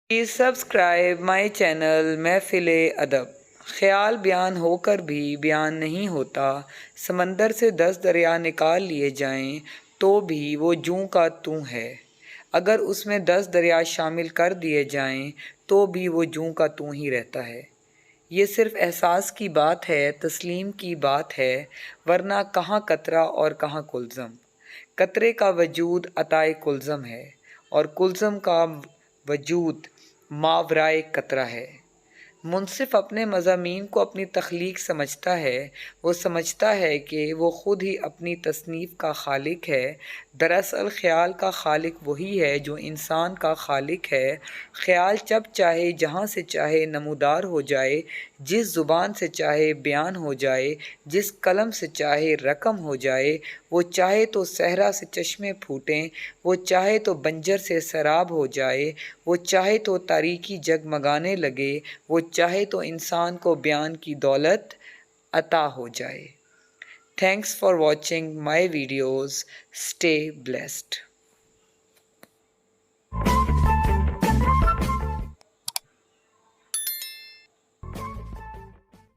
Please subscribe my channel محفل ادب۔ خیال بیان ہو کر بھی بیان نہیں ہوتا، سمندر سے 10 دریا نکال لیے جائیں تو بھی وہ جوں کا توں ہے۔ اگر اس میں 10 دریا شامل کر دیے جائیں تو بھی وہ جوں کا توں ہی رہتا ہے۔ یہ صرف احساس کی بات ہے، تسلیم کی بات ہے، ورنہ کہاں قطرہ اور کہاں کلزم۔ قطرے کا وجود عطائے کلزم ہے اور کلزم کا وجود ماورائے قطرہ ہے۔ منصف اپنے مضامین کو اپنی تخلیق سمجھتا ہے، وہ سمجھتا ہے کہ وہ خود ہی اپنی تصنیف کا خالق ہے۔ دراصل خیال کا خالق وہی ہے جو انسان کا خالق ہے۔ خیال جب چاہے جہاں سے چاہے نمودار ہو جائے، جس زبان سے چاہے بیان ہو جائے، جس قلم سے چاہے رقم ہو جائے۔ وہ چاہے تو صحرا سے چشمے پھوٹیں، وہ چاہے تو بنجر سے سیراب ہو جائے، وہ چاہے تو تاریکی جگمگانے لگے، وہ چاہے تو انسان کو بیان کی دولت عطا ہو جائے۔ Thanks for watching my videos. Stay blessed.